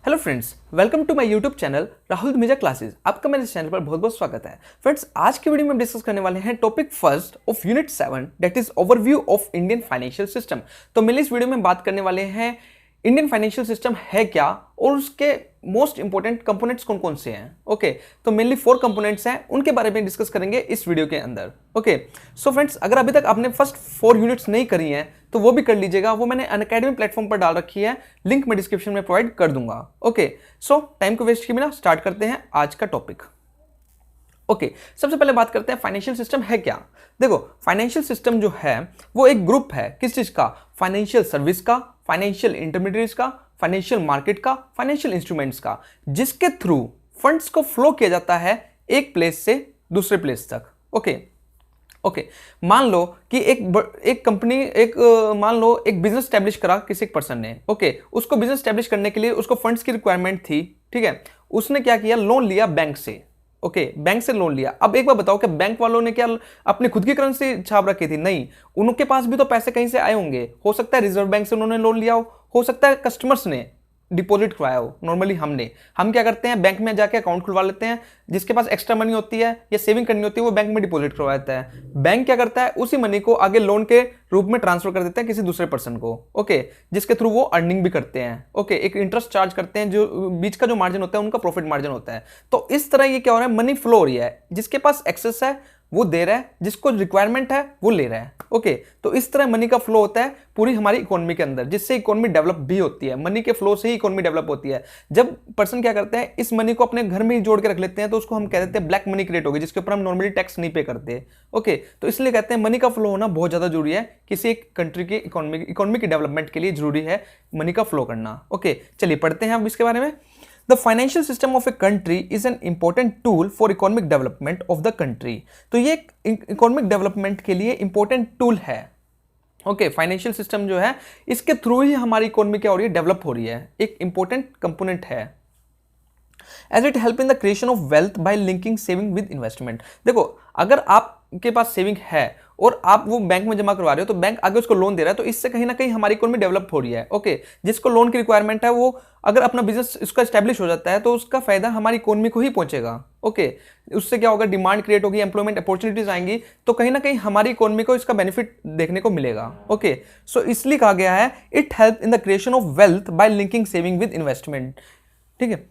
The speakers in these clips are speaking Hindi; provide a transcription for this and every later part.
Hello friends, welcome to my YouTube channel Rahul Dhamija classes. आपका मेरे चैनल पर बहुत बहुत स्वागत है। फ्रेंड्स, आज की वीडियो में हम डिस्कस करने वाले हैं topic first of unit 7 that is overview of Indian financial system. तो मेनली इस वीडियो में बात करने वाले हैं इंडियन फाइनेंशियल सिस्टम है क्या और उसके मोस्ट इंपॉर्टेंट कंपोनेंट्स कौन कौन से हैं। ओके, तो मेनली 4 कंपोनेंट्स हैं, उनके बारे में डिस्कस करेंगे इस वीडियो के अंदर। ओके, सो फ्रेंड्स, अगर अभी तक आपने फर्स्ट 4 यूनिट्स नहीं करी हैं तो वो भी कर लीजिएगा। वो मैंने अनअकैडमी प्लेटफॉर्म पर डाल रखी है, लिंक मैं डिस्क्रिप्शन में प्रोवाइड कर दूंगा। ओके, सो टाइम को वेस्ट किए बिना स्टार्ट करते हैं आज का टॉपिक। ओके, सबसे पहले बात करते हैं फाइनेंशियल सिस्टम है क्या। देखो, फाइनेंशियल सिस्टम जो है वो एक ग्रुप है किस चीज का, फाइनेंशियल सर्विस का, फाइनेंशियल इंटरमीडिएट्स का, फाइनेंशियल मार्केट का, फाइनेंशियल इंस्ट्रूमेंट्स का, जिसके थ्रू फंड्स को फ्लो किया जाता है एक प्लेस से दूसरे प्लेस तक। ओके ओके, मान लो कि एक कंपनी मान लो एक बिजनेस स्टैब्लिश करा किसी एक पर्सन ने। ओके, उसको बिजनेस स्टैब्लिश करने के लिए उसको फंड्स की रिक्वायरमेंट थी। ठीक है, उसने क्या किया, लोन लिया बैंक से। ओके, बैंक से लोन लिया। अब एक बार बताओ कि बैंक वालों ने क्या अपनी खुद की करेंसी छाप रखी थी? नहीं, उनके पास भी तो पैसे कहीं से आए होंगे। हो सकता है रिजर्व बैंक से उन्होंने लोन लिया हो सकता है कस्टमर्स ने डिपॉजिट करवाया हो। नॉर्मली हम क्या करते हैं, बैंक में जाके अकाउंट खुलवा लेते हैं। जिसके पास एक्स्ट्रा मनी होती है या सेविंग करनी होती है वो बैंक में डिपॉजिट करवा देता है। बैंक क्या करता है, उसी मनी को आगे लोन के रूप में ट्रांसफर कर देते हैं किसी दूसरे पर्सन को। ओके, जिसके थ्रू वो अर्निंग भी करते हैं। ओके, एक इंटरेस्ट चार्ज करते हैं, जो बीच का जो मार्जिन होता है उनका प्रॉफिट मार्जिन होता है। तो इस तरह ये क्या हो रहा है, मनी फ्लो हो रही है। जिसके पास एक्सेस है वो दे रहा है, जिसको रिक्वायरमेंट है वो ले रहा है। ओके, तो इस तरह मनी का फ्लो होता है पूरी हमारी इकोनॉमी के अंदर, जिससे इकोनॉमी डेवलप भी होती है। मनी के फ्लो से ही इकोनॉमी डेवलप होती है। जब पर्सन क्या करते हैं, इस मनी को अपने घर में ही जोड़ के रख लेते हैं तो उसको हम कह देते हैं ब्लैक मनी क्रिएट होगी, जिसके ऊपर हम नॉर्मली टैक्स नहीं पे करते। ओके, तो इसलिए कहते हैं मनी का फ्लो होना बहुत ज्यादा जरूरी है। किसी एक कंट्री की इकोनॉमी की डेवलपमेंट के लिए जरूरी है मनी का फ्लो करना। ओके, चलिए पढ़ते हैं अब इसके बारे में। The financial system of a country is an important tool for economic development of the country। तो ये इकोनॉमिक डेवलपमेंट के लिए इंपॉर्टेंट टूल है। ओके, फाइनेंशियल सिस्टम जो है इसके थ्रू ही हमारी इकोनॉमी क्या हो रही है, डेवलप हो रही है। एक इंपॉर्टेंट कंपोनेंट है। As it help in the creation of wealth by linking saving with investment. देखो, अगर आपके पास सेविंग है और आप वो बैंक में जमा करवा रहे हो तो बैंक आगे उसको लोन दे रहा है, तो इससे कहीं ना कहीं हमारी इकोनॉमी डेवलप हो रही है। ओके, जिसको लोन की रिक्वायरमेंट है वो अगर अपना बिजनेस इसका स्टैब्लिश हो जाता है तो उसका फायदा हमारी इकोनॉमी को ही पहुंचेगा। ओके, उससे क्या होगा, डिमांड क्रिएट होगी, एम्प्लॉयमेंट अपॉर्चुनिटीज आएंगी, तो कहीं ना कहीं हमारी इकोनॉमी को इसका बेनिफिट देखने को मिलेगा। ओके, सो इसलिए कहा गया है it help in the creation of wealth by linking saving with investment. ठीक है,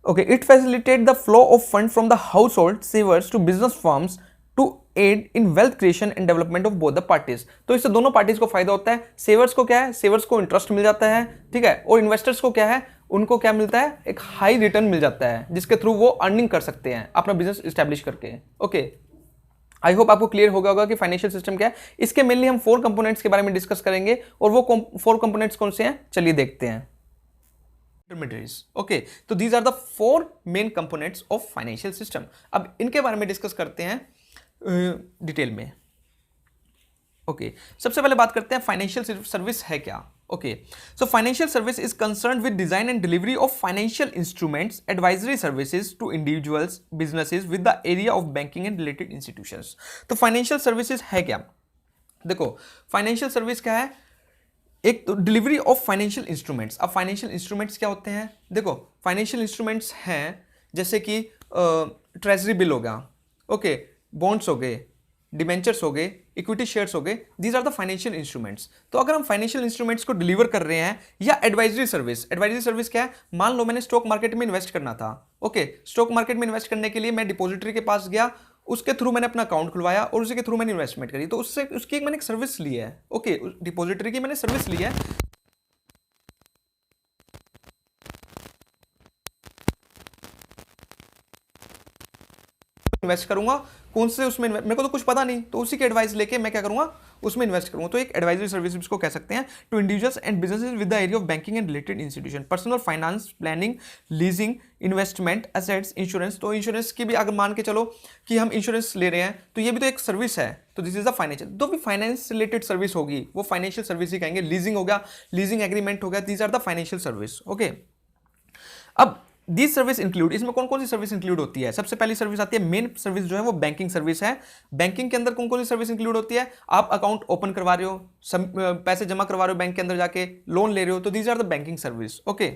okay, it facilitate the flow of fund from the household savers to business firms to aid in wealth creation and development of both the parties। तो इससे दोनों पार्टीज को फायदा होता है। सेवर्स को क्या है, सेवर्स को इंटरेस्ट मिल जाता है। ठीक है, और इन्वेस्टर्स को क्या है, उनको क्या मिलता है, एक हाई रिटर्न मिल जाता है, जिसके थ्रू वो अर्निंग कर सकते हैं अपना बिजनेस स्टैब्लिश करके। ओके, आई होप आपको क्लियर हो गया होगा कि फाइनेंशियल सिस्टम क्या है। इसके मेनली हम 4 कंपोनेंट्स के बारे में डिस्कस करेंगे, और वो 4 कंपोनेंट्स कौन से हैं, चलिए देखते हैं। Intermediaries। ओके, तो these are the 4 main components of financial system. अब इनके बारे में डिस्कस करते हैं डिटेल में। ओके, सबसे पहले बात करते हैं फाइनेंशियल सर्विस है क्या। Okay, so financial service is concern with design and delivery of financial instruments, advisory services to individuals, businesses with the area of banking and related institutions. तो फाइनेंशियल सर्विसेज है क्या, देखो फाइनेंशियल सर्विस क्या है, एक तो डिलीवरी ऑफ फाइनेंशियल इंस्ट्रूमेंट्स। अब फाइनेंशियल इंस्ट्रूमेंट्स क्या होते हैं, देखो फाइनेंशियल इंस्ट्रूमेंट्स हैं जैसे कि ट्रेजरी बिल हो गया, ओके, बॉन्ड्स हो गए, डिबेंचर्स हो गए, इक्विटी शेयर्स हो गए, these are the financial instruments. तो अगर हम फाइनेंशियल इंस्ट्रूमेंट्स को डिलीवर कर रहे हैं, या एडवाइजरी सर्विस क्या है, मान लो मैंने स्टॉक मार्केट में इन्वेस्ट करना था। ओके, स्टॉक मार्केट में इन्वेस्ट करने के लिए मैं डिपॉजिटरी के पास गया, उसके थ्रू मैंने अपना अकाउंट खुलवाया और उसी के थ्रू मैंने इन्वेस्टमेंट करी, तो उससे उसकी मैंने एक सर्विस ली है। ओके, डिपॉजिटरी की मैंने सर्विस ली है। इन्वेस्ट करूंगा कौन से उसमें, मेरे को तो कुछ पता नहीं, तो उसी की एडवाइस लेके मैं क्या करूंगा, उसमें इन्वेस्ट करूंगा। तो एक एडवाइजरी सर्विस इसको कह सकते हैं, to individuals and businesses with the area of banking and related institution, personal finance, planning, leasing, investment, assets, insurance. तो इंश्योरेंस की भी अगर मान के चलो कि हम इंश्योरेंस ले रहे हैं तो ये भी तो एक सर्विस है। तो दिस इज द फाइनेंशियल, जो भी फाइनेंस रिलेटेड सर्विस होगी वो फाइनेंशियल सर्विस ही कहेंगे। लीजिंग हो गया, लीजिंग एग्रीमेंट हो गया, these are the financial service. Okay, अब दिस सर्विस इंक्लूड, इसमें कौन कौन सी सर्विस इंक्लूड होती है, सबसे पहली सर्विस आती है, मेन सर्विस जो है वो बैंकिंग सर्विस है। बैंकिंग के अंदर कौन कौन सी सर्विस इंक्लूड होती है, आप अकाउंट ओपन करवा रहे हो, पैसे जमा करवा रहे हो बैंक के अंदर जाके, लोन ले रहे हो, तो these are the banking service. Okay,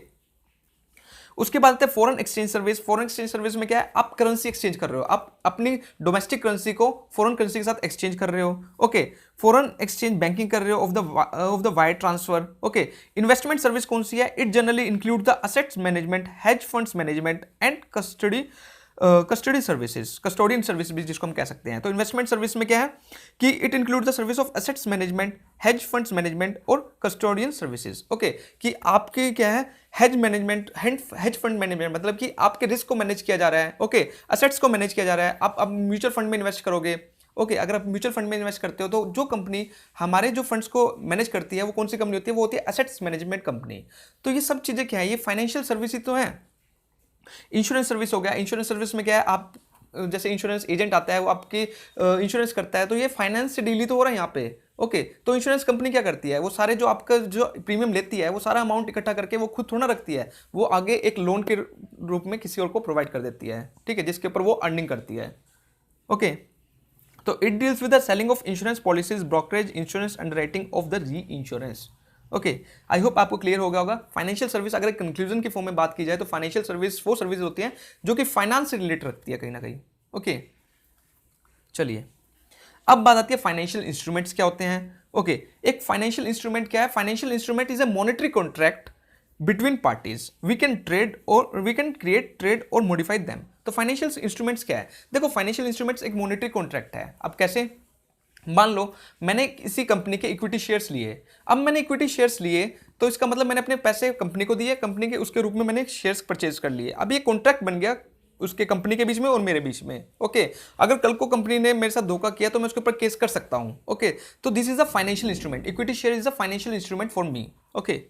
उसके बाद आते हैं foreign exchange service. Foreign exchange service में क्या है, आप करेंसी एक्सचेंज कर रहे हो, आप अपनी डोमेस्टिक करेंसी को फॉरेन करेंसी के साथ एक्सचेंज कर रहे हो। ओके, फॉरेन एक्सचेंज बैंकिंग कर रहे हो of the wire transfer. Okay, investment service कौन सी है, it generally include the assets management, hedge funds management and custody services, custodian service भी जिसको हम कह सकते हैं। तो इन्वेस्टमेंट सर्विस में क्या है कि it include the service of assets management, hedge funds management और कस्टोडियन सर्विसेज। ओके, कि आपके क्या है, hedge management, hedge fund management मतलब कि आपके रिस्क को मैनेज किया जा रहा है। ओके, असेट्स को मैनेज किया जा रहा है। आप म्यूचुअल फंड में इन्वेस्ट करोगे। ओके, अगर आप म्यूचुअल फंड में इन्वेस्ट करते हो तो जो कंपनी हमारे जो फंड्स को मैनेज करती है वो कौन सी कंपनी होती है, वो होती है एसेट्स मैनेजमेंट कंपनी। तो ये सब चीज़ें क्या है, ये फाइनेंशियल सर्विस ही तो है। इंश्योरेंस सर्विस हो गया, इंश्योरेंस सर्विस में क्या है, आप जैसे इंश्योरेंस एजेंट आता है वो आपकी इंश्योरेंस करता है, तो ये फाइनेंस से डील ही तो हो रहा है यहाँ पे। ओके, तो इंश्योरेंस कंपनी क्या करती है, वो सारे जो आपका जो प्रीमियम लेती है वो सारा अमाउंट इकट्ठा करके वो खुद थोड़ा रखती है, वो आगे एक लोन के रूप में किसी और को प्रोवाइड कर देती है, ठीक है, जिसके ऊपर वो अर्निंग करती है। ओके, तो it deals with the selling of insurance policies, brokerage, insurance underwriting of the री इंश्योरेंस। ओके, आई होप आपको क्लियर हो गया होगा। फाइनेंशियल सर्विस अगर कंक्लूजन की फॉर्म में बात की जाए तो फाइनेंशियल सर्विस वो सर्विस होती है जो कि फाइनेंस से रिलेटेड रखती है कहीं ना कहीं। ओके, चलिए अब बात आती है फाइनेंशियल इंस्ट्रूमेंट्स क्या होते हैं। ओके, एक फाइनेंशियल इंस्ट्रूमेंट क्या है, financial instrument is a monetary contract between parties, we can create, trade और मॉडिफाई देम। तो फाइनेंशियल इंस्ट्रूमेंट्स क्या है, देखो फाइनेंशियल इंस्ट्रूमेंट्स एक मॉनेटरी कॉन्ट्रैक्ट है। अब कैसे, मान लो मैंने किसी कंपनी के इक्विटी शेयर्स लिए, अब मैंने इक्विटी शेयर्स लिए तो इसका मतलब मैंने अपने पैसे कंपनी को दिए, कंपनी के उसके रूप में मैंने शेयर्स परचेज कर लिए। अब ये कॉन्ट्रैक्ट बन गया उसके कंपनी के बीच में और मेरे बीच में। ओके, अगर कल को कंपनी ने मेरे साथ धोखा किया तो मैं उसके ऊपर केस कर सकता हूं। ओके, तो this is a financial instrument, equity share is a financial instrument for me. Okay,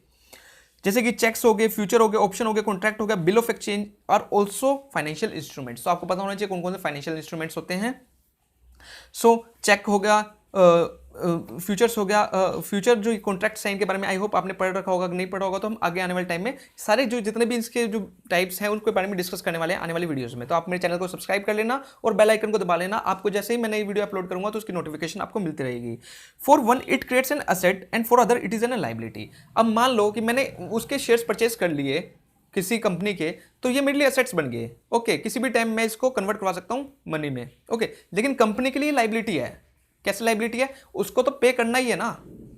जैसे कि चेक्स हो गए, फ्यूचर हो गए, ऑप्शन हो गए, कॉन्ट्रैक्ट हो गया, bill of exchange are also financial instruments. तो आपको पता होना चाहिए कौन कौन से फाइनेंशियल इंस्ट्रूमेंट्स होते हैं। सो चेक हो गया, फ्यूचर्स हो गया, फ्यूचर जो कॉन्ट्रैक्ट साइन के बारे में आई होप आपने पढ़ रखा होगा, नहीं पढ़ा होगा तो हम आगे आने वाले टाइम में सारे जो जितने भी इसके जो टाइप्स हैं उनके बारे में डिस्कस करने वाले हैं आने वाली वीडियोस में। तो आप मेरे चैनल को सब्सक्राइब कर लेना और बेल आइकन को दबा लेना, आपको जैसे ही मैं नई वीडियो अपलोड करूंगा तो उसकी नोटिफिकेशन आपको मिलती रहेगी। For one it creates an asset and for other it is an liability. अब मान लो कि मैंने उसके शेयर्स परचेज कर लिए किसी कंपनी के, तो ये मेरे लिए एसेट्स बन गए। ओके, किसी भी टाइम मैं इसको कन्वर्ट करवा सकता हूँ मनी में। ओके, लेकिन कंपनी के लिए लायबिलिटी है। कैसे लायबिलिटी है, उसको तो पे करना ही है ना।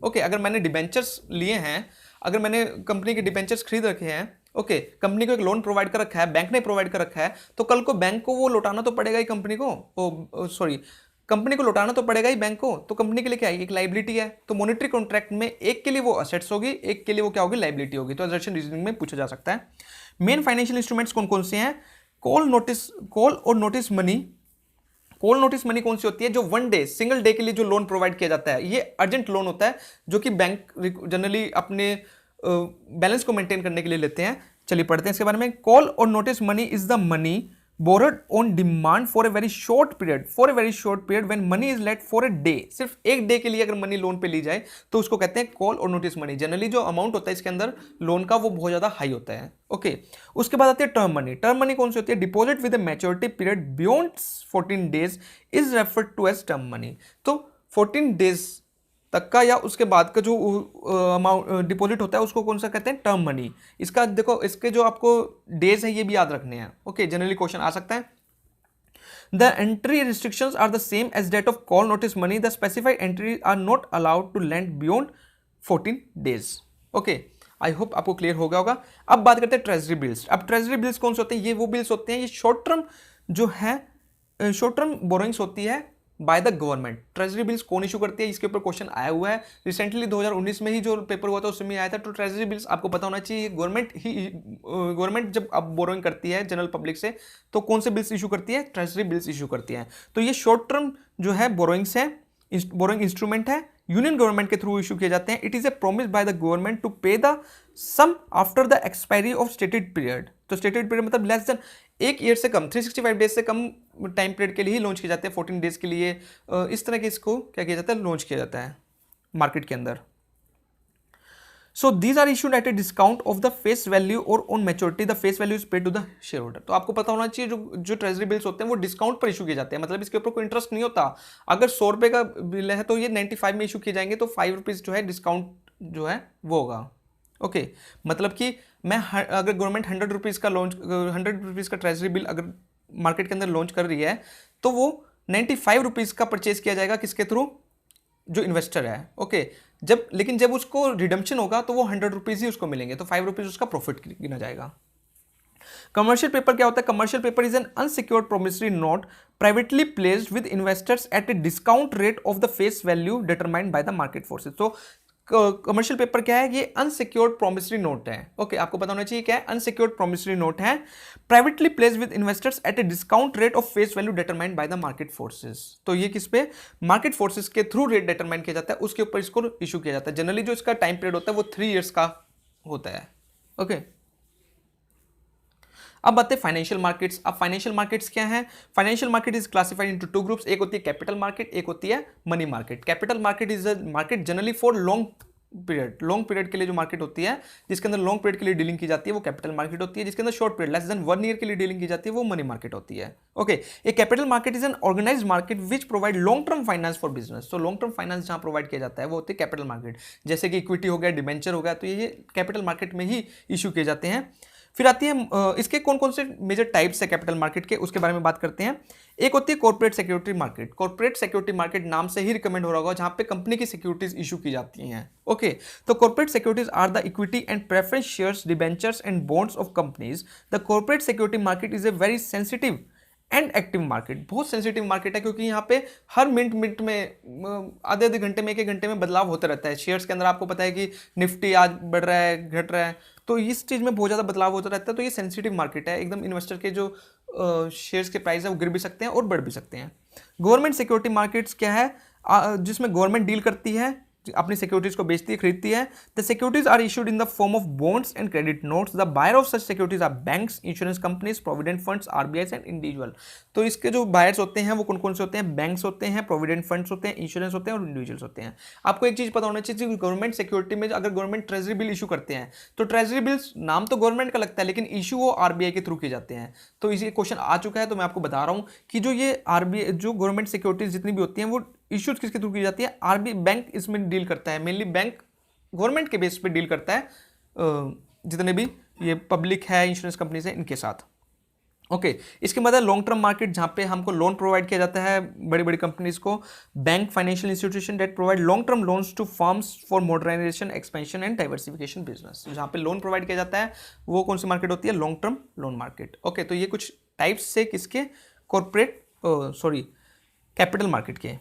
ओके, अगर मैंने डिबेंचर्स लिए हैं, अगर मैंने कंपनी के डिबेंचर्स खरीद रखे हैं, ओके, कंपनी को एक लोन प्रोवाइड कर रखा है, बैंक ने प्रोवाइड कर रखा है, तो कल को बैंक को वो लौटाना तो पड़ेगा ही कंपनी को, कंपनी को लौटाना तो पड़ेगा ही बैंक को। तो कंपनी के लिए क्या है, एक लायबिलिटी है। तो मॉनेटरी कॉन्ट्रैक्ट में एक के लिए वो असेट्स होगी, एक के लिए वो क्या होगी, लायबिलिटी होगी। तो असर्शन रीजनिंग में पूछा जा सकता है। मेन फाइनेंशियल इंस्ट्रूमेंट्स कौन कौन से हैं, कॉल और notice money. Call notice money कौन सी होती है, जो वन डे, सिंगल डे के लिए जो लोन प्रोवाइड किया जाता है, ये अर्जेंट लोन होता है जो कि बैंक जनरली अपने बैलेंस को मेंटेन करने के लिए लेते हैं। चलिए पढ़ते हैं इसके बारे में। कॉल और notice money is the money borrowed on demand for a very short period when money is lent for a day। सिर्फ एक डे के लिए अगर मनी लोन पे ली जाए तो उसको कहते हैं कॉल और नोटिस मनी। जनरली जो अमाउंट होता है इसके अंदर लोन का वो बहुत ज्यादा हाई होता है। ओके, उसके बाद आती है टर्म मनी। टर्म मनी कौन सी होती है, deposit with maturity period beyond 14 days is referred to as term money. तो 14 डेज तक का या उसके बाद का जो अमाउंट डिपॉजिट होता है उसको कौन सा कहते हैं, टर्म मनी। इसका देखो, इसके जो आपको डेज है ये भी याद रखने हैं। ओके, जनरली क्वेश्चन आ सकता है। The entry restrictions are the same as date of call notice money, the specified entry are not allowed to lend beyond 14 days. Okay, I hope आपको क्लियर हो गया होगा। अब बात करते हैं ट्रेजरी बिल्स। अब ट्रेजरी बिल्स कौन से होते हैं, ये वो बिल्स होते हैं, ये शॉर्ट टर्म जो है, शॉर्ट टर्म बोरोइंग्स होती है bye the government. Treasury bills कौन इशू करती है, इसके ऊपर क्वेश्चन आया हुआ है रिसेंटली 2019 में ही जो पेपर हुआ था उसमें आया था। तो ट्रेजरी बिल्स आपको पता होना चाहिए, गवर्नमेंट जब अब बोरोइंग करती है जनरल पब्लिक से तो कौन से बिल्स इशू करती है, ट्रेजरी बिल्स इशू करती है। तो ये शॉर्ट टर्म जो है बोरोइंग्स है, बोरोइंग इंस्ट्रूमेंट है, यूनियन गवर्नमेंट के थ्रू इशू किए जाते हैं। It is a promise by the government to pay the sum after the expiry of stated period. तो स्टेटेड पीरियड मतलब लेस देन एक ईयर से कम, 365 डेज से कम टाइम पीरियड के लिए ही लॉन्च किए जाते हैं, 14 डेज के लिए। इस तरह के इसको क्या किया जाता है, लॉन्च किया जाता है मार्केट के अंदर। So these are issued at a discount of the face value और on maturity the face value is paid to the share holder. तो आपको पता होना चाहिए जो ट्रेजरी बिल्स होते हैं वो डिस्काउंट पर इशू किए जाते हैं, मतलब इसके ऊपर कोई इंटरेस्ट नहीं होता। अगर 100 रुपये का बिल है तो ये 95 में इशू किए जाएंगे, तो 5 रुपीज़ जो है डिस्काउंट जो है वो होगा। ओके, मतलब कि अगर गवर्नमेंट 100 रुपीज़ का लॉन्च 100 रुपीज़ का ट्रेजरी बिल अगर मार्केट के अंदर लॉन्च कर रही है तो वो 95 रुपीज़ का परचेज किया जाएगा, किसके थ्रू? जो इन्वेस्टर है। ओके, लेकिन जब उसको रिडम्पशन होगा तो वो 100 रुपीज़ ही उसको मिलेंगे, तो 5 रुपीज़ उसका प्रॉफिट गिना जाएगा। कमर्शियल पेपर क्या होता है? Commercial paper is an unsecured promissory note privately placed with investors eight a discount rate of the face value determined by the market forces. तो कमर्शियल पेपर क्या है? ये अनसिक्योर्ड प्रोमिसरी नोट है। ओके, आपको पता होना चाहिए क्या है? अनसिक्योर्ड प्रोमिसरी नोट है, privately placed with investors eight a discount rate of face value determined by the market forces. तो ये किस पे? मार्केट फोर्सेस के थ्रू रेट डिटरमाइन किया जाता है, उसके ऊपर इसको इशू किया जाता है। जनरली जो इसका टाइम पीरियड होता है वो 3 ईयर्स का होता है। ओके, अब बात है फाइनेंशियल मार्केट्स। अब फाइनेंशियल मार्केट्स क्या है? Financial market is classified into 2 groups. एक होती है कैपिटल मार्केट, एक होती है money market. Capital market is a market generally for long period के लिए जो मार्केट होती है, जिसके अंदर लॉन्ग पीरियड के लिए डीलिंग की जाती है, वो कैपिटल मार्केट होती है। जिसके अंदर short period less than 1 year के लिए डीलिंग की जाती है, वो मनी मार्केट होती है। Okay, a capital market is an organised market which provide long term finance for business. तो लॉन्ग टर्म फाइनेंस जहां प्रोवाइड किया जाता है वो होती है कैपिटल मार्केट, जैसे कि इक्विटी हो गया, डिबेंचर हो गया, तो ये कैपिटल मार्केट में ही इशू किए जाते हैं। फिर आती है इसके कौन कौन से मेजर टाइप्स है कैपिटल मार्केट के, उसके बारे में बात करते हैं। एक होती है corporate security market. Corporate security market नाम से ही रिकमेंड हो रहा होगा, जहां पे कंपनी की सिक्योरिटीज इशू की जाती हैं। ओके, तो corporate securities are the equity and preference shares, debentures and bonds of companies. The corporate security market is a very sensitive and active market. बहुत सेंसिटिव मार्केट है, क्योंकि यहाँ पे हर मिनट में आधे आधे घंटे में, 1 घंटे में बदलाव होता रहता है। शेयर्स के अंदर आपको पता है कि निफ्टी आज बढ़ रहा है, घट रहा है, तो इस चीज़ में बहुत ज़्यादा बदलाव होता रहता है। तो ये सेंसिटिव मार्केट है एकदम। इन्वेस्टर के जो शेयर्स के प्राइस है वो गिर भी सकते हैं और बढ़ भी सकते हैं। गवर्नमेंट सिक्योरिटी मार्केट्स क्या है? जिसमें गवर्नमेंट डील करती है, अपनी सिक्योरिटीज को बेचती है, खरीदती है। The securities are issued in the form of bonds and credit notes. The buyer of such securities are banks, insurance companies, provident funds, RBI and individual. तो इसके जो बायर्स होते हैं वो कौन कौन से होते हैं? बैंक्स होते हैं, प्रोविडेंट फंड्स होते हैं, इंश्योरेंस होते हैं और इंडिविजुअल्स होते हैं। आपको एक चीज पता होना चाहिए, गवर्नमेंट सिक्योरिटी में अगर गवर्नमेंट ट्रेजरी बिल इशू करते हैं तो ट्रेजरी बिल्स नाम तो गवर्नमेंट का लगता है, लेकिन इशू वो आरबीआई के थ्रू किए जाते हैं। तो इसी क्वेश्चन आ चुका है, तो मैं आपको बता रहा हूं कि जो ये आरबीआई जो गवर्नमेंट सिक्योरिटीज जितनी भी होती हैं वो इश्यूज किसके थ्रू की जाती है? आरबीआई बैंक इसमें डील करता है। मेनली बैंक गवर्नमेंट के बेस पे डील करता है, जितने भी ये पब्लिक है, इंश्योरेंस कंपनीज है, इनके साथ। ओके, इसके बाद है लॉन्ग टर्म मार्केट, जहां पे हमको लोन प्रोवाइड किया जाता है बड़ी बड़ी कंपनीज को। Bank, financial institution that provide long term loans to firms for modernisation, expansion and diversification business. जहां पे लोन प्रोवाइड किया जाता है वो कौन सी मार्केट होती है? Long term loan market. Okay, तो ये कुछ टाइप्स से किसके? कॉर्पोरेट कैपिटल मार्केट के।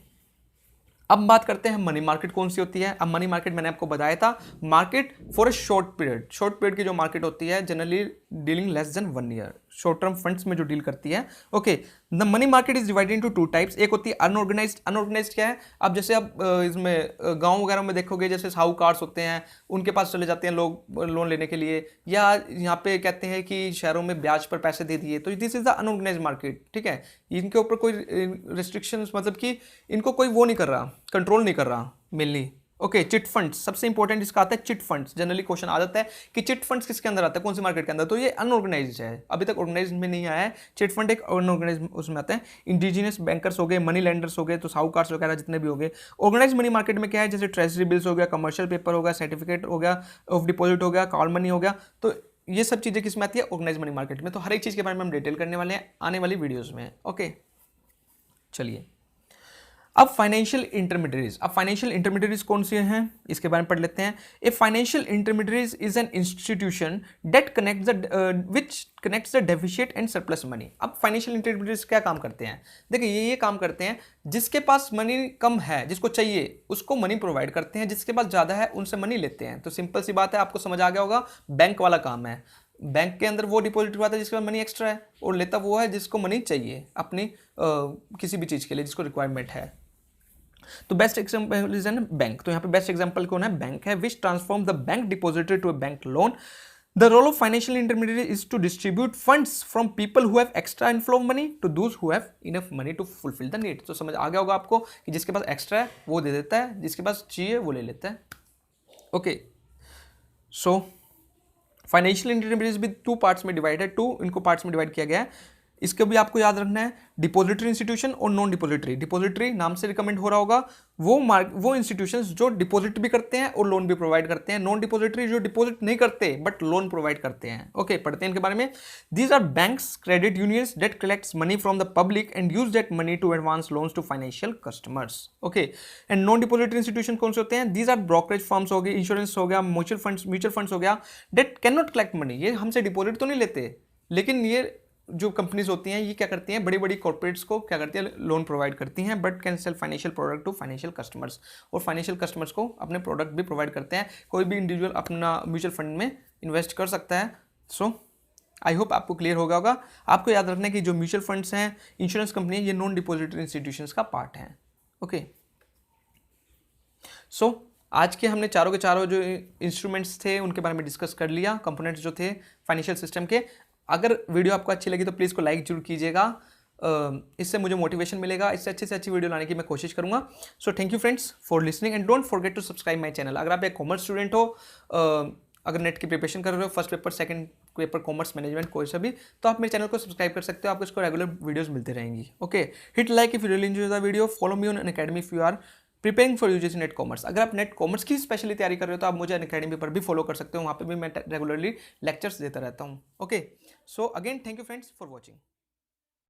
अब बात करते हैं मनी मार्केट कौन सी होती है। अब मनी मार्केट मैंने आपको बताया था, market for a short period की जो मार्केट होती है generally dealing less than 1 year, short term funds में जो डील करती है। Okay, the money market is divided into 2 types. एक होती है अनऑर्गेनाइज्ड। अनऑर्गेनाइज्ड क्या है? अब जैसे आप इसमें गांव वगैरह में देखोगे, जैसे साहूकार्स होते हैं, उनके पास चले जाते हैं लोग लोन लेने के लिए, या यहाँ पे कहते हैं कि शहरों में ब्याज पर पैसे दे दिए, तो this is the unorganised market. ठीक है, इनके ऊपर कोई रिस्ट्रिक्शंस, मतलब कि इनको कोई वो नहीं कर रहा, कंट्रोल नहीं कर रहा मेनली। ओके, चिट फंड्स सबसे इंपॉर्टेंट इसका आता है। चिट फंड्स जनरली क्वेश्चन आ जाता है कि चिट फंड्स किसके अंदर आता है, कौन सी मार्केट के अंदर? तो ये अनऑर्गेनाइज्ड है, अभी तक ऑर्गेनाइज्ड में नहीं आया है। चिट फंड एक अनऑर्गेनाइज्ड उसमें आता है। इंडिजिनियस बैंकर्स हो गए, मनी लेंडर्स हो गए, तो साहूकार्स वगैरह जितने भी हो गए। ऑर्गेनाइज मनी मार्केट में क्या है? जैसे ट्रेजरी बिल्स हो गया, कमर्शियल पेपर हो गया, सर्टिफिकेट हो गया ऑफ डिपॉजिट हो गया, कॉल मनी हो गया। तो ये सब चीज़ें किस में आती है? ऑर्गेनाइज मनी मार्केट में। तो हर एक चीज़ के बारे में हम डिटेल करने वाले हैं आने वाली वीडियोज़ में। ओके, चलिए अब फाइनेंशियल इंटरमीडिएरीज। अब फाइनेंशियल इंटरमीडिएरीज कौन से हैं इसके बारे में पढ़ लेते हैं। A financial intermediaries is an institution that connects the deficit and surplus money. अब फाइनेंशियल इंटरमीडिएरीज क्या काम करते हैं? देखिए, ये काम करते हैं, जिसके पास मनी कम है, जिसको चाहिए उसको मनी प्रोवाइड करते हैं, जिसके पास ज़्यादा है उनसे मनी लेते हैं। तो सिंपल सी बात है, आपको समझ आ गया होगा, बैंक वाला काम है। बैंक के अंदर वो डिपॉजिट हुआ था जिसके पास मनी एक्स्ट्रा है, और लेता वो है जिसको मनी चाहिए अपनी किसी भी चीज़ के लिए, जिसको रिक्वायरमेंट है। तो best example is an bank. तो यहाँ पे बेस्ट एग्जांपल कौन है? बैंक है। Which transform the bank depository to a bank loan. The role of financial intermediary is to distribute funds from people who have extra inflow of money to those who have enough money to fulfill the need. तो समझ आ गया होगा आपको कि जिसके पास एक्स्ट्रा है वो दे देता है, जिसके पास चाहिए वो ले लेता है। ओके, सो फाइनेंशियल इंटरमीडिएरीज भी 2 पार्ट्स में डिवाइड है। इनको पार्ट्स में डिवाइड किया गया है। इसके भी आपको याद रखना है, डिपॉजिटरी इंस्टीट्यूशन और नॉन डिपॉजिटरी। डिपॉजिटरी नाम से रिकमेंड हो रहा होगा, वो इंस्टीट्यूशंस जो डिपॉजिट भी करते हैं और लोन भी प्रोवाइड करते हैं। नॉन डिपॉजिटरी जो डिपॉजिट नहीं करते बट लोन प्रोवाइड करते हैं। ओके, पढ़ते हैं इनके बारे में। These are banks, credit unions that collects money from the public and use that money to advance loans to financial customers. Okay, and non depository institution कौन से होते हैं? दीज आर ब्रोकरेज फर्म्स हो गए, इंश्योरेंस हो गया, म्यूचुअल फंड्स हो गया, that can not collect money. ये हमसे डिपॉजिट तो नहीं लेते, लेकिन ये जो कंपनीज होती हैं ये क्या करती हैं, बड़ी बड़ी कॉर्पोरेट्स को क्या करती हैं, लोन प्रोवाइड करती हैं, but can sell financial product to financial customers. और फाइनेंशियल कस्टमर्स को अपने प्रोडक्ट भी प्रोवाइड करते हैं। कोई भी इंडिविजुअल अपना म्यूचुअल फंड में इन्वेस्ट कर सकता है। सो आई होप आपको क्लियर होगा। आपको याद रखना है कि जो म्यूचुअल फंड्स हैं, इंश्योरेंस कंपनी, ये नॉन डिपॉजिटरी इंस्टीट्यूशंस का पार्ट है। ओके, सो आज के हमने चारों के चारों जो इंस्ट्रूमेंट्स थे उनके बारे में डिस्कस कर लिया, कंपोनेंट्स जो थे फाइनेंशियल सिस्टम के। अगर वीडियो आपको अच्छी लगी तो प्लीज़ को लाइक जरूर कीजिएगा, इससे मुझे मोटिवेशन मिलेगा, इससे अच्छे से अच्छी वीडियो लाने की मैं कोशिश करूंगा। So thank you friends for listening and don't forget to subscribe my channel. अगर आप एक कॉमर्स स्टूडेंट हो, अगर नेट की प्रिपरेशन कर रहे हो, first paper, second paper, commerce management, कोई सा भी, तो आप मेरे चैनल को सब्सक्राइब कर सकते हो। आपको इसको रेगुलर वीडियोस मिलती रहेंगी। Okay, hit like if you really enjoy the video, follow me on Unacademy if you are preparing for UGC NET commerce. अगर आप नेट कॉमर्स की स्पेशली तैयारी कर रहे हो तो आप मुझे अनअकैडमी पर भी फॉलो कर सकते हो, वहाँ पे भी मैं रेगुलरली लेक्चर्स देता रहता हूँ। Okay, so again thank you friends for watching.